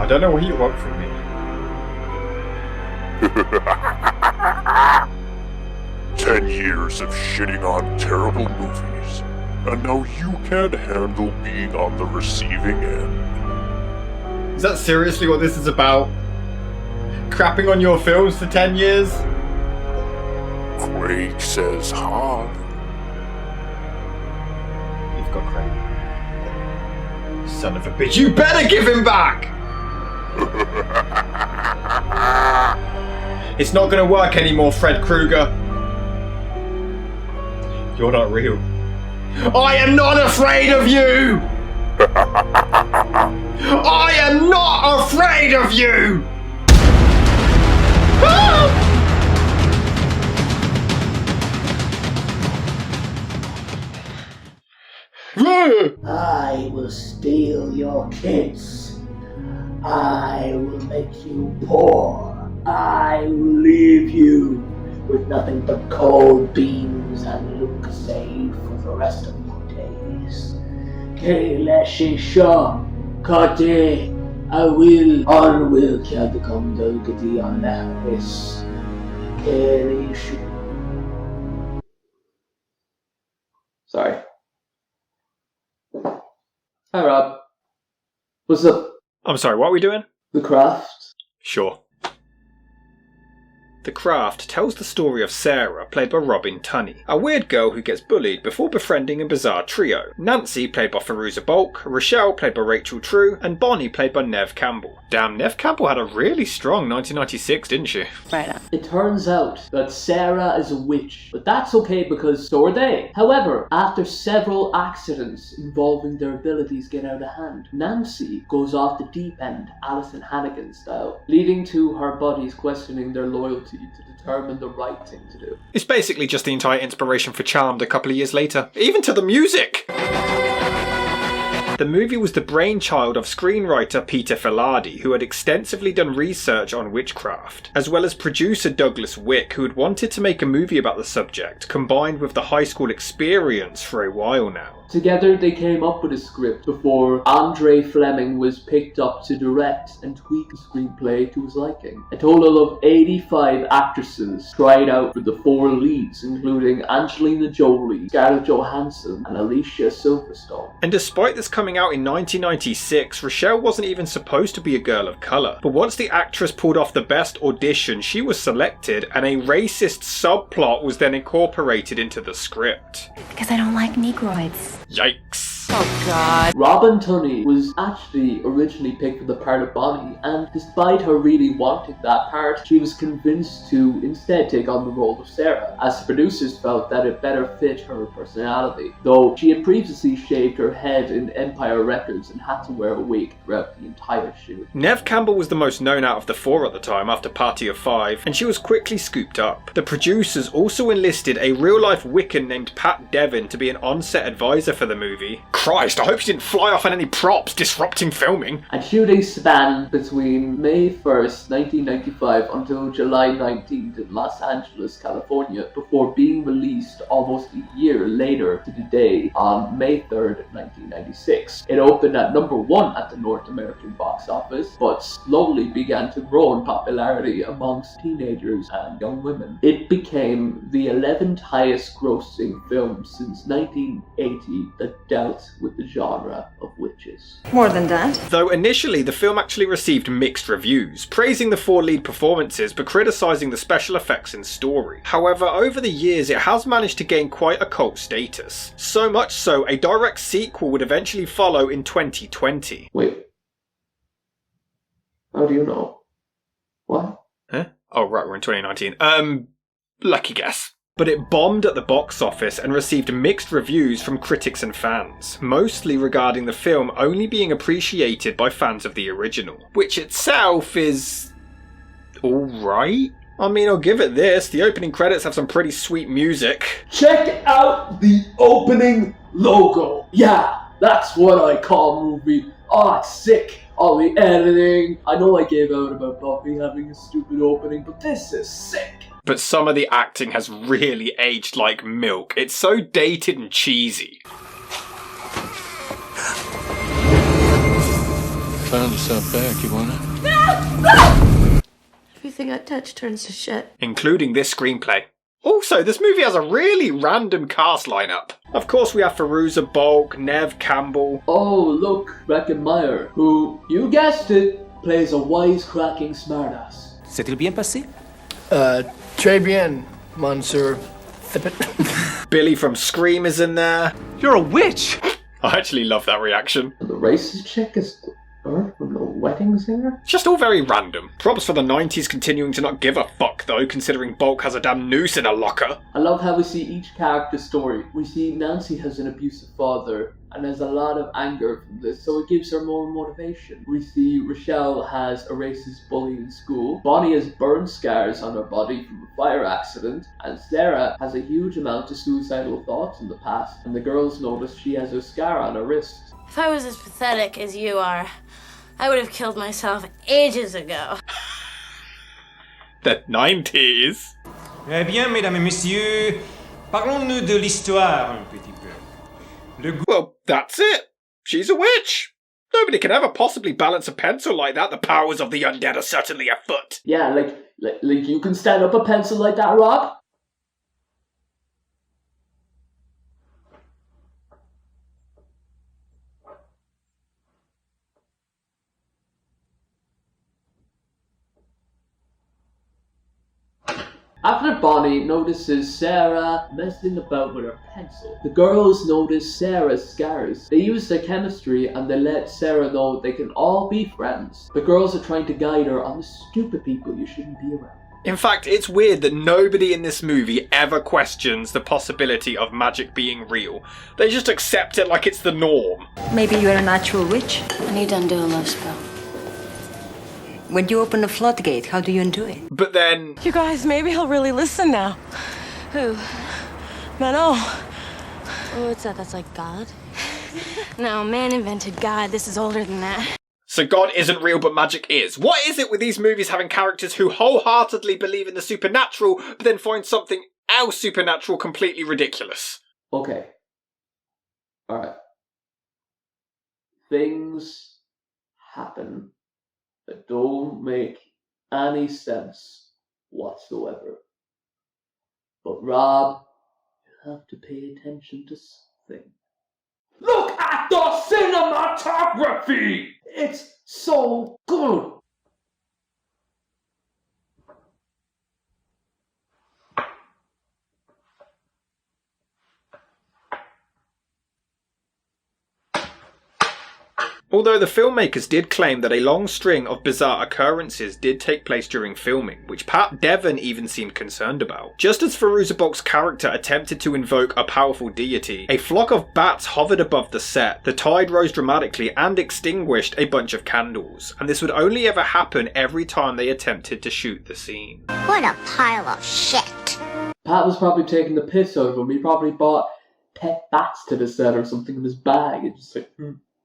I don't know what you want from me. 10 years of shitting on terrible movies, and now you can't handle being on the receiving end. Is that seriously what this is about? Crapping on your films for 10 years? Craig says hi. You've got Craig. Son of a bitch, you better give him back! It's not gonna work anymore, Fred Krueger. You're not real. I am not afraid of you! I am not afraid of you! Ah! I will steal your kids. I will make you poor. I will leave you with nothing but cold beans and Lucasade for the rest of your days. Keleshi Shaw, Kate, I will come to on Harris. Keleshi. Sorry. Hi Rob. What's up? I'm sorry, what are we doing? The Craft. Sure. The Craft tells the story of Sarah, played by Robin Tunney, a weird girl who gets bullied before befriending a bizarre trio. Nancy, played by Fairuza Balk, Rochelle, played by Rachel True, and Bonnie, played by Neve Campbell. Damn, Neve Campbell had a really strong 1996, didn't she? Right on. It turns out that Sarah is a witch, but that's okay because so are they. However, after several accidents involving their abilities get out of hand, Nancy goes off the deep end, Alison Hannigan style, leading to her buddies questioning their loyalty to determine the right thing to do. It's basically just the entire inspiration for Charmed a couple of years later, even to the music! The movie was the brainchild of screenwriter Peter Filardi, who had extensively done research on witchcraft, as well as producer Douglas Wick, who had wanted to make a movie about the subject, combined with the high school experience for a while now. Together they came up with a script before Andre Fleming was picked up to direct and tweak the screenplay to his liking. A total of 85 actresses tried out for the 4 leads, including Angelina Jolie, Scarlett Johansson, and Alicia Silverstone. And despite this coming out in 1996, Rochelle wasn't even supposed to be a girl of colour. But once the actress pulled off the best audition, she was selected, and a racist subplot was then incorporated into the script. Because I don't like Negroids. Yikes. Oh god. Robin Tunney was actually originally picked for the part of Bonnie, and despite her really wanting that part, she was convinced to instead take on the role of Sarah, as the producers felt that it better fit her personality, though she had previously shaved her head in Empire Records and had to wear a wig throughout the entire shoot. Neve Campbell was the most known out of the 4 at the time after Party of 5, and she was quickly scooped up. The producers also enlisted a real-life Wiccan named Pat Devin to be an on-set advisor for the movie. Christ, I hope she didn't fly off on any props, disrupting filming. And shooting spanned between May 1st, 1995 until July 19th in Los Angeles, California, before being released almost a year later to the day on May 3rd, 1996. It opened at number 1 at the North American box office, but slowly began to grow in popularity amongst teenagers and young women. It became the 11th highest grossing film since 1980 that dealt with the genre of witches. More than that. Though initially the film actually received mixed reviews, praising the 4 lead performances but criticising the special effects and story. However, over the years it has managed to gain quite a cult status. So much so, a direct sequel would eventually follow in 2020. Wait. How do you know? What? Huh? Oh right, we're in 2019. Lucky guess. But it bombed at the box office and received mixed reviews from critics and fans, mostly regarding the film only being appreciated by fans of the original, which itself is alright. I mean, I'll give it this, the opening credits have some pretty sweet music. Check out the opening logo. Yeah, that's what I call movie. Oh, it's sick. All the editing. I know I gave out about Buffy having a stupid opening, but this is sick. But some of the acting has really aged like milk. It's so dated and cheesy. found this out back. You want it? Everything I touch turns to shit. Including this screenplay. Also, this movie has a really random cast lineup. Of course, we have Fairuza Balk, Nev Campbell. Oh, look, Breckin Meyer, who, you guessed it, plays a wisecracking smartass. S'est-il bien passé? Très bien, Monsieur Thippet. Billy from Scream is in there. You're a witch! I actually love that reaction. And the racist chick is her from The Wedding Singer? It's just all very random. Props for the 90s continuing to not give a fuck though, considering Bulk has a damn noose in a locker. I love how we see each character's story. We see Nancy has an abusive father and has a lot of anger from this, so it gives her more motivation. We see Rochelle has a racist bully in school, Bonnie has burn scars on her body from a fire accident, and Sarah has a huge amount of suicidal thoughts in the past, and the girls notice she has a scar on her wrist. If I was as pathetic as you are, I would have killed myself ages ago. The 90s. Eh bien, mesdames et messieurs, parlons-nous de l'histoire un petit peu. Well, that's it. She's a witch. Nobody can ever possibly balance a pencil like that. The powers of the undead are certainly afoot. Yeah, like you can stand up a pencil like that, Rob? After Bonnie notices Sarah messing about with her pencil, the girls notice Sarah's scars. They use their chemistry and they let Sarah know they can all be friends. The girls are trying to guide her on the stupid people you shouldn't be around. In fact, it's weird that nobody in this movie ever questions the possibility of magic being real. They just accept it like it's the norm. Maybe you're a natural witch. I need to undo a love spell. When you open the floodgate, how do you undo it? But then... You guys, maybe he'll really listen now. Who? Venom. Oh, what's that? That's like God? No, man invented God. This is older than that. So God isn't real, but magic is. What is it with these movies having characters who wholeheartedly believe in the supernatural, but then find something else supernatural completely ridiculous? Okay. Alright. Things happen that don't make any sense whatsoever. But Rob, you have to pay attention to something. Look at the cinematography! It's so good! Although the filmmakers did claim that a long string of bizarre occurrences did take place during filming, which Pat Devon even seemed concerned about. Just as Fairuza Balk's character attempted to invoke a powerful deity, a flock of bats hovered above the set, the tide rose dramatically and extinguished a bunch of candles, and this would only ever happen every time they attempted to shoot the scene. What a pile of shit. Pat was probably taking the piss out of him. He probably bought pet bats to the set or something in his bag. It's just like,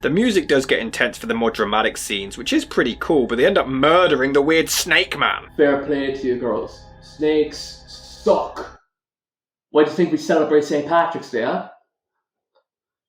The music does get intense for the more dramatic scenes, which is pretty cool, but they end up murdering the weird snake man. Fair play to you girls. Snakes suck. Why do you think we celebrate St. Patrick's Day, huh?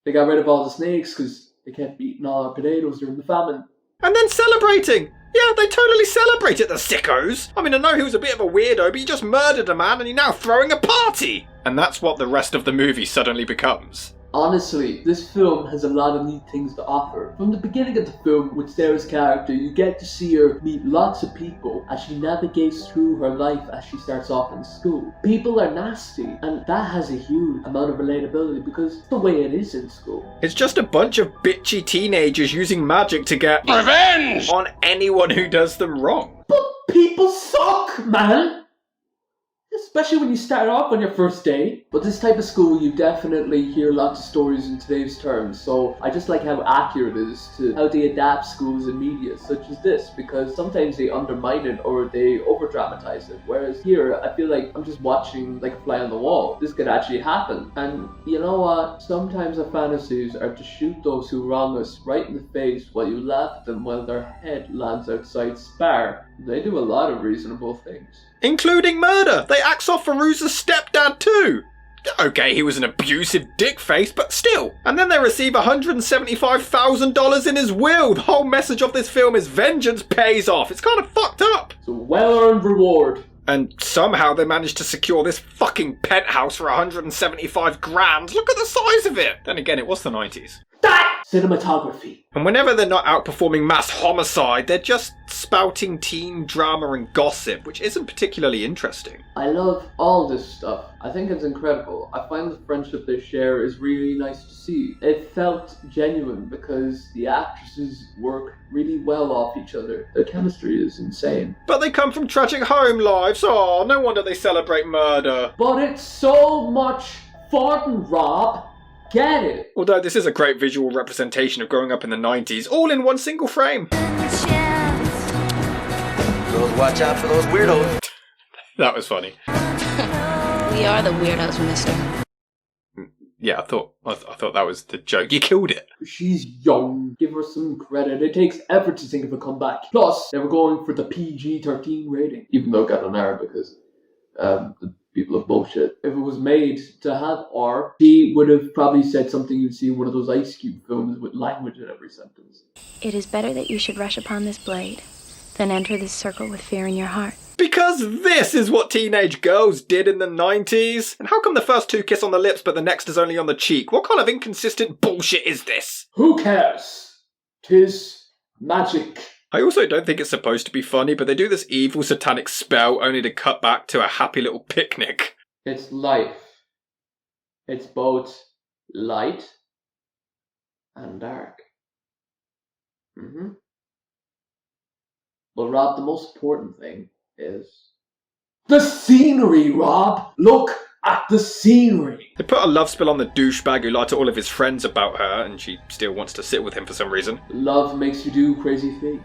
They got rid of all the snakes because they kept eating all our potatoes during the famine. And then celebrating! Yeah, they totally celebrated, the sickos! I mean, I know he was a bit of a weirdo, but he just murdered a man and he's now throwing a party! And that's what the rest of the movie suddenly becomes. Honestly, this film has a lot of neat things to offer. From the beginning of the film, with Sarah's character, you get to see her meet lots of people as she navigates through her life as she starts off in school. People are nasty, and that has a huge amount of relatability because it's the way it is in school. It's just a bunch of bitchy teenagers using magic to get revenge on anyone who does them wrong. But people suck, man! Especially when you start off on your first day. But this type of school, you definitely hear lots of stories in today's terms. So I just like how accurate it is to how they adapt schools and media such as this. Because sometimes they undermine it or they over-dramatize it. Whereas here, I feel like I'm just watching like a fly on the wall. This could actually happen. And you know what? Sometimes our fantasies are to shoot those who wrong us right in the face while you laugh at them while their head lands outside Spar. They do a lot of reasonable things. Including murder! They axe off Fairuza's stepdad too! Okay, he was an abusive dickface, but still. And then they receive $175,000 in his will. The whole message of this film is vengeance pays off. It's kind of fucked up. It's a well-earned reward. And somehow they managed to secure this fucking penthouse for 175 grand. Look at the size of it. Then again, it was the 90s. Cinematography. And whenever they're not outperforming mass homicide, they're just spouting teen drama and gossip, which isn't particularly interesting. I love all this stuff. I think it's incredible. I find the friendship they share is really nice to see. It felt genuine because the actresses work really well off each other. Their chemistry is insane. But they come from tragic home lives. Oh, no wonder they celebrate murder. But it's so much fun, Rob. Get it! Although this is a great visual representation of growing up in the 90s, all in one single frame. Girls, watch out for those weirdos. That was funny. We are the weirdos, mister. Yeah, I thought that was the joke. You killed it. She's young. Give her some credit. It takes effort to think of a comeback. Plus, they were going for the PG-13 rating. Even though it got an R because the people of bullshit. If it was made to have R, he would have probably said something you'd see in one of those Ice Cube films with language in every sentence. It is better that you should rush upon this blade than enter this circle with fear in your heart. Because this is what teenage girls did in the 90s. And how come the first two kiss on the lips but the next is only on the cheek? What kind of inconsistent bullshit is this? Who cares? 'Tis magic. I also don't think it's supposed to be funny, but they do this evil satanic spell only to cut back to a happy little picnic. It's life. It's both light and dark. But Rob, the most important thing is the scenery, Rob! Look at the scenery! They put a love spell on the douchebag who lied to all of his friends about her, and she still wants to sit with him for some reason. Love makes you do crazy things.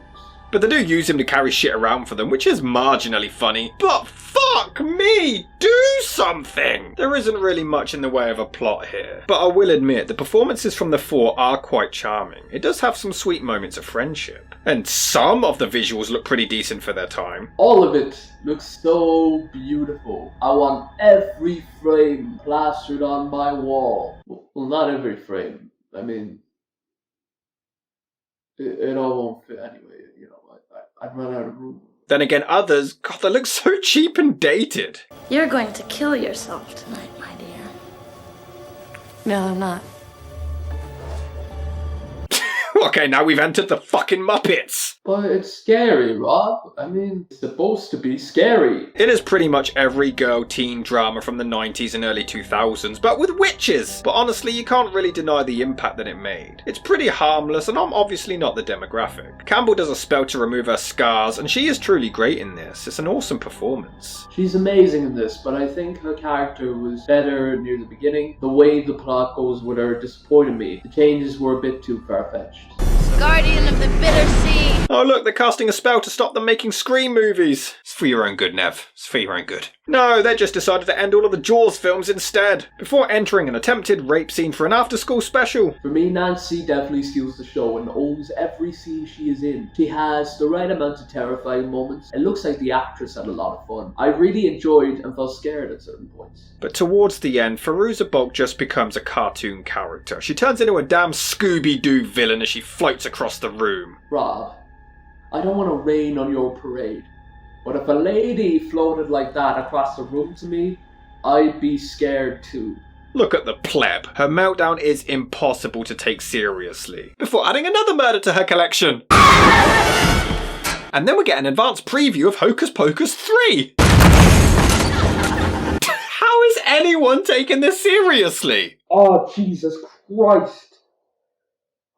But they do use him to carry shit around for them, which is marginally funny. But fuck me! Do something! There isn't really much in the way of a plot here. But I will admit, the performances from the four are quite charming. It does have some sweet moments of friendship. And some of the visuals look pretty decent for their time. All of it looks so beautiful. I want every frame plastered on my wall. Well, not every frame. I mean, it all won't fit anyway. You know, I'd run out of room. Then again, others, God, they look so cheap and dated. You're going to kill yourself tonight, my dear. No, I'm not. Okay, now we've entered the fucking Muppets. But it's scary, Rob. I mean, it's supposed to be scary. It is pretty much every girl teen drama from the 90s and early 2000s, but with witches. But honestly, you can't really deny the impact that it made. It's pretty harmless, and I'm obviously not the demographic. Campbell does a spell to remove her scars, and she is truly great in this. It's an awesome performance. She's amazing in this, but I think her character was better near the beginning. The way the plot goes with her disappointed me. The changes were a bit too far-fetched. Guardian of the bitter sea. Oh look, they're casting a spell to stop them making Scream movies. It's for your own good, Nev. It's for your own good. No, they just decided to end all of the Jaws films instead, before entering an attempted rape scene for an after-school special. For me, Nancy definitely steals the show and owns every scene she is in. She has the right amount of terrifying moments. It looks like the actress had a lot of fun. I really enjoyed and felt scared at certain points. But towards the end, Fairuza Balk just becomes a cartoon character. She turns into a damn Scooby-Doo villain as she floats across the room. Rob, I don't want to rain on your parade, but if a lady floated like that across the room to me, I'd be scared too. Look at the pleb. Her meltdown is impossible to take seriously. Before adding another murder to her collection. And then we get an advanced preview of Hocus Pocus 3. How is anyone taking this seriously? Oh, Jesus Christ.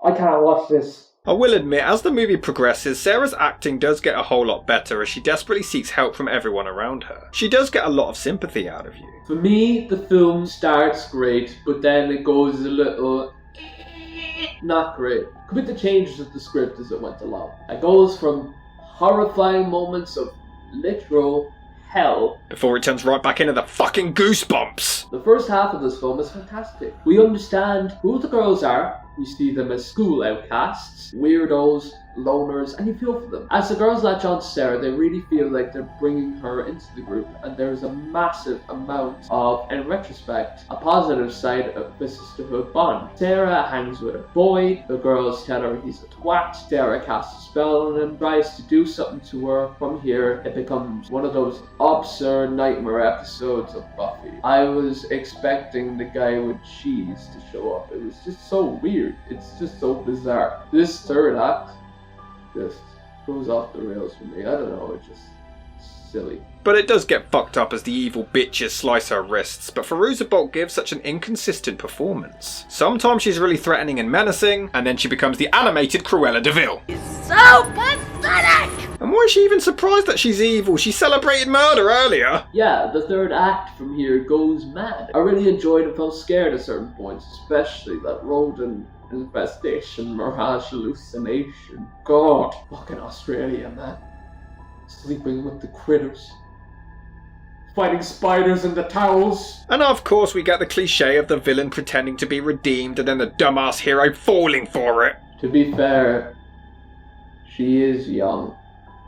I can't watch this. I will admit, as the movie progresses, Sarah's acting does get a whole lot better as she desperately seeks help from everyone around her. She does get a lot of sympathy out of you. For me, the film starts great, but then it goes a little not great. Could be the changes of the script as it went along. It goes from horrifying moments of literal hell before it turns right back into the fucking goosebumps. The first half of this film is fantastic. We understand who the girls are. We see them as school outcasts, weirdos, loners, and you feel for them. As the girls latch on to Sarah, they really feel like they're bringing her into the group, and there's a massive amount of, in retrospect, a positive side of the sisterhood bond. Sarah hangs with a boy, the girls tell her he's a twat, Sarah casts a spell on him, tries to do something to her. From here, it becomes one of those absurd nightmare episodes of Buffy. I was expecting the guy with cheese to show up. It was just so weird. It's just so bizarre. This third act just goes off the rails for me. I don't know, it's just silly. But it does get fucked up as the evil bitches slice her wrists, but Fairuza Balk gives such an inconsistent performance. Sometimes she's really threatening and menacing, and then she becomes the animated Cruella de Vil. So pathetic! And why is she even surprised that she's evil? She celebrated murder earlier. Yeah, the third act from here goes mad. I really enjoyed and felt scared at certain points, especially that rodent infestation, mirage hallucination. God, fucking Australia, man. Sleeping with the critters. Fighting spiders in the towels. And of course we get the cliche of the villain pretending to be redeemed and then the dumbass hero falling for it. To be fair, she is young,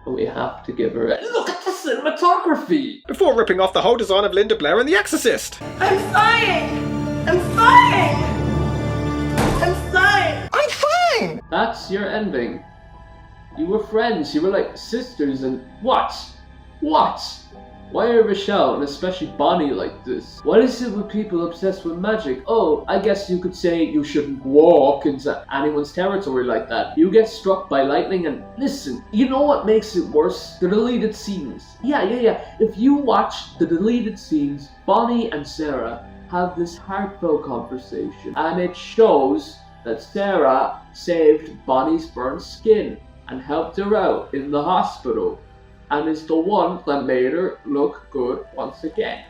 but we have to give her a look at the cinematography! Before ripping off the whole design of Linda Blair and The Exorcist. I'm fine! I'm fine! I'm fine! I'm fine! That's your ending. You were friends, you were like sisters, and what? What? Why are Rochelle, and especially Bonnie, like this? What is it with people obsessed with magic? Oh, I guess you could say you shouldn't walk into anyone's territory like that. You get struck by lightning and listen, you know what makes it worse? The deleted scenes. Yeah. If you watch the deleted scenes, Bonnie and Sarah have this heartfelt conversation, and it shows that Sarah saved Bonnie's burnt skin and helped her out in the hospital, and is the one that made her look good once again.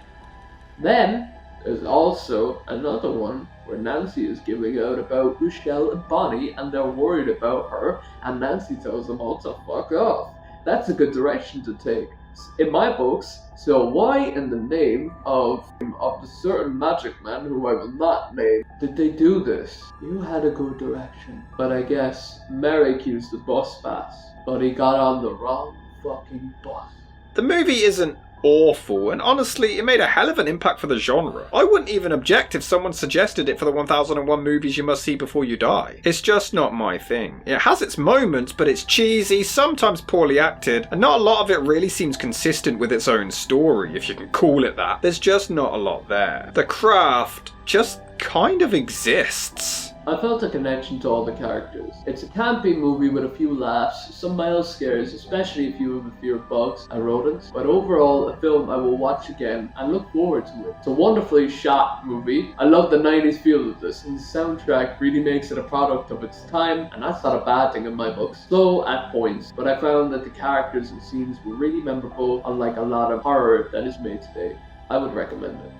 Then, there's also another one where Nancy is giving out about Rochelle and Bonnie, and they're worried about her, and Nancy tells them all to fuck off. That's a good direction to take, in my books. So why in the name of the certain magic man, who I will not name, did they do this? You had a good direction, but I guess Merrick used the bus pass, but he got on the wrong fucking bus. The movie isn't awful, and honestly, it made a hell of an impact for the genre. I wouldn't even object if someone suggested it for the 1001 movies you must see before you die. It's just not my thing. It has its moments, but it's cheesy, sometimes poorly acted, and not a lot of it really seems consistent with its own story, if you can call it that. There's just not a lot there. The craft just kind of exists. I felt a connection to all the characters. It's a campy movie with a few laughs, some mild scares, especially if you have a fear of bugs and rodents, but overall a film I will watch again and look forward to it. It's a wonderfully shot movie. I love the 90s feel of this, and the soundtrack really makes it a product of its time, and that's not a bad thing in my books. Slow at points, but I found that the characters and scenes were really memorable, unlike a lot of horror that is made today. I would recommend it.